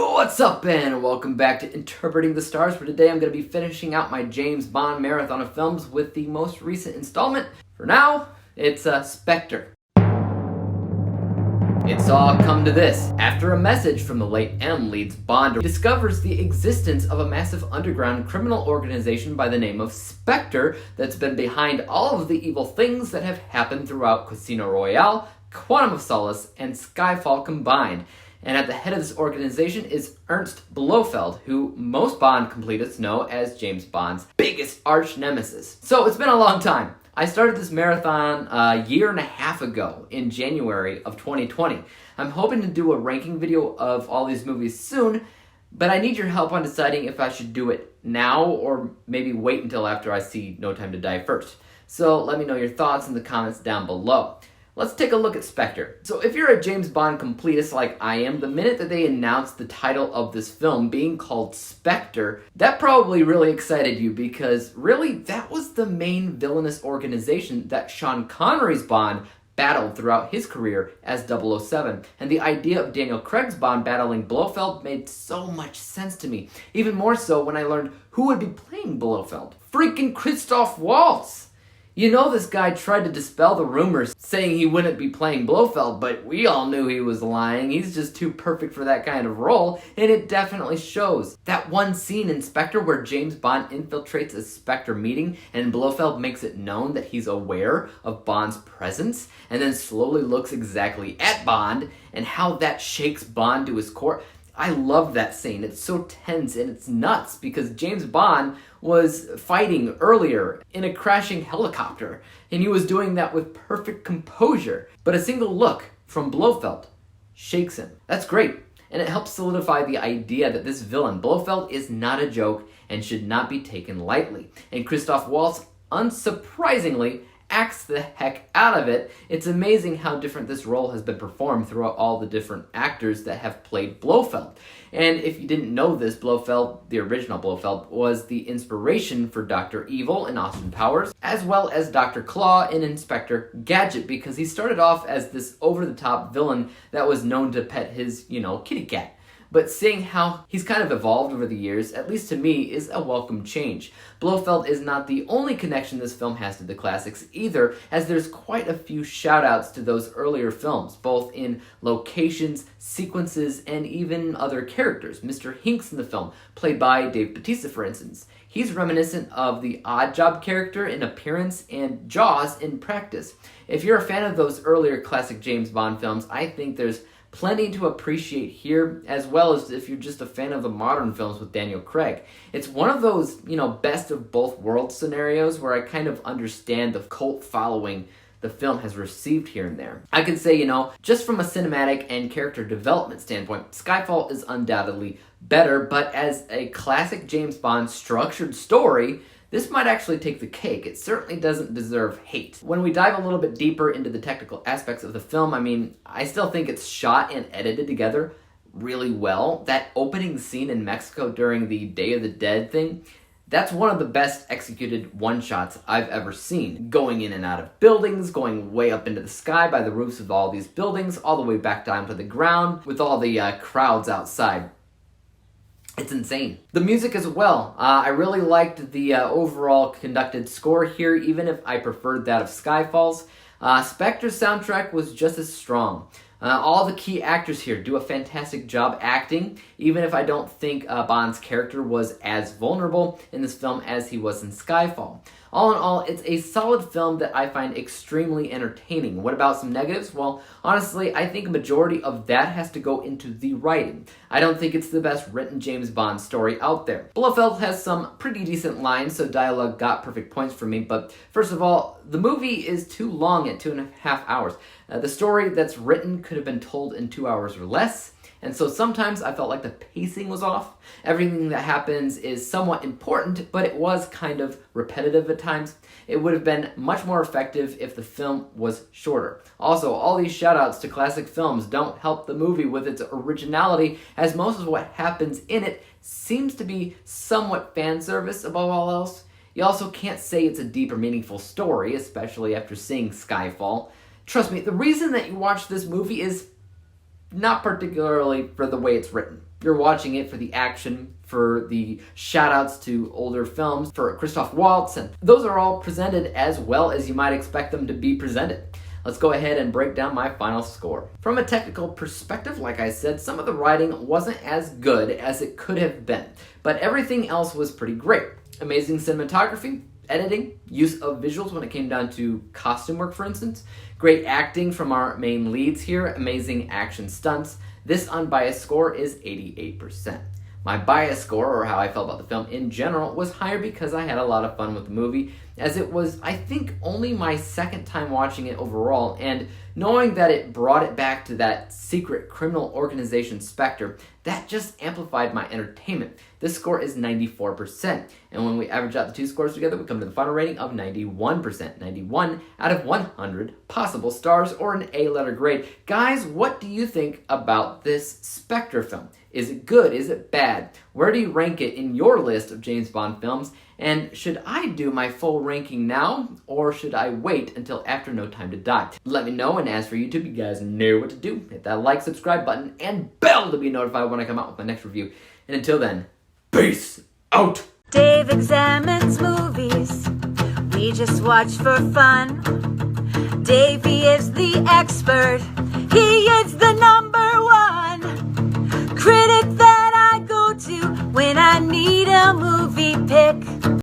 What's up, and welcome back to Interpreting the Stars, where today I'm going to be finishing out my James Bond marathon of films with the most recent installment. For now, it's Spectre. It's all come to this. After a message from the late M leads Bond, he discovers the existence of a massive underground criminal organization by the name of Spectre that's been behind all of the evil things that have happened throughout Casino Royale, Quantum of Solace, and Skyfall combined. And at the head of this organization is Ernst Blofeld, who most Bond completists know as James Bond's biggest arch nemesis. So it's been a long time. I started this marathon a year and a half ago in January of 2020. I'm hoping to do a ranking video of all these movies soon, but I need your help on deciding if I should do it now or maybe wait until after I see No Time to Die first. So let me know your thoughts in the comments down below. Let's take a look at Spectre. So if you're a James Bond completist like I am, the minute that they announced the title of this film being called Spectre, that probably really excited you because really that was the main villainous organization that Sean Connery's Bond battled throughout his career as 007. And the idea of Daniel Craig's Bond battling Blofeld made so much sense to me. Even more so when I learned who would be playing Blofeld. Freaking Christoph Waltz! You know, this guy tried to dispel the rumors saying he wouldn't be playing Blofeld, but we all knew he was lying. He's just too perfect for that kind of role, and it definitely shows. That one scene in Spectre where James Bond infiltrates a Spectre meeting and Blofeld makes it known that he's aware of Bond's presence, and then slowly looks exactly at Bond, and how that shakes Bond to his core. I love that scene. It's so tense and it's nuts because James Bond was fighting earlier in a crashing helicopter and he was doing that with perfect composure. But a single look from Blofeld shakes him. That's great. And it helps solidify the idea that this villain, Blofeld, is not a joke and should not be taken lightly. And Christoph Waltz, unsurprisingly, acts the heck out of it. It's amazing how different this role has been performed throughout all the different actors that have played Blofeld. And if you didn't know this, Blofeld, the original Blofeld, was the inspiration for Dr. Evil in Austin Powers, as well as Dr. Claw in Inspector Gadget, because he started off as this over-the-top villain that was known to pet his, kitty cat. But seeing how he's kind of evolved over the years, at least to me, is a welcome change. Blofeld is not the only connection this film has to the classics either, as there's quite a few shout-outs to those earlier films, both in locations, sequences, and even other characters. Mr. Hinks in the film, played by Dave Bautista, for instance. He's reminiscent of the Oddjob character in appearance and Jaws in practice. If you're a fan of those earlier classic James Bond films, I think there's plenty to appreciate here, as well as if you're just a fan of the modern films with Daniel Craig. It's one of those, best of both worlds scenarios where I kind of understand the cult following the film has received here and there. I could say, just from a cinematic and character development standpoint, Skyfall is undoubtedly better, but as a classic James Bond structured story, this might actually take the cake. It certainly doesn't deserve hate. When we dive a little bit deeper into the technical aspects of the film, I still think it's shot and edited together really well. That opening scene in Mexico during the Day of the Dead thing, that's one of the best executed one-shots I've ever seen. Going in and out of buildings, going way up into the sky by the roofs of all these buildings, all the way back down to the ground with all the crowds outside. It's insane. The music as well. I really liked the overall conducted score here, even if I preferred that of Skyfall's. Spectre's soundtrack was just as strong. All the key actors here do a fantastic job acting, even if I don't think Bond's character was as vulnerable in this film as he was in Skyfall. All in all, it's a solid film that I find extremely entertaining. What about some negatives? Well, honestly, I think a majority of that has to go into the writing. I don't think it's the best written James Bond story out there. Blofeld has some pretty decent lines, so dialogue got perfect points for me, but first of all, the movie is too long at 2.5 hours. The story that's written could have been told in 2 hours or less, and so sometimes I felt like the pacing was off. Everything that happens is somewhat important, but it was kind of repetitive at times. It would have been much more effective if the film was shorter. Also, all these shoutouts to classic films don't help the movie with its originality, as most of what happens in it seems to be somewhat fan service above all else. You also can't say it's a deep or meaningful story, especially after seeing Skyfall. Trust me, the reason that you watch this movie is not particularly for the way it's written. You're watching it for the action, for the shout-outs to older films, for Christoph Waltz, and those are all presented as well as you might expect them to be presented. Let's go ahead and break down my final score. From a technical perspective, like I said, some of the writing wasn't as good as it could have been, but everything else was pretty great. Amazing cinematography, editing, use of visuals when it came down to costume work, for instance, great acting from our main leads here, amazing action stunts. This unbiased score is 88%. My bias score, or how I felt about the film in general, was higher because I had a lot of fun with the movie, as it was, I think, only my second time watching it overall, and knowing that it brought it back to that secret criminal organization Spectre, that just amplified my entertainment. This score is 94%, and when we average out the two scores together, we come to the final rating of 91%. 91 out of 100 possible stars, or an A-letter grade. Guys, what do you think about this Spectre film? Is it good? Is it bad? Where do you rank it in your list of James Bond films? And should I do my full ranking now, or should I wait until after No Time to Die? Let me know, and as for YouTube, you guys know what to do. Hit that like, subscribe button, and bell to be notified when I come out with my next review. And until then, peace out! Dave examines movies we just watch for fun. Davey is the expert, he is the #1 critic that I go to when I need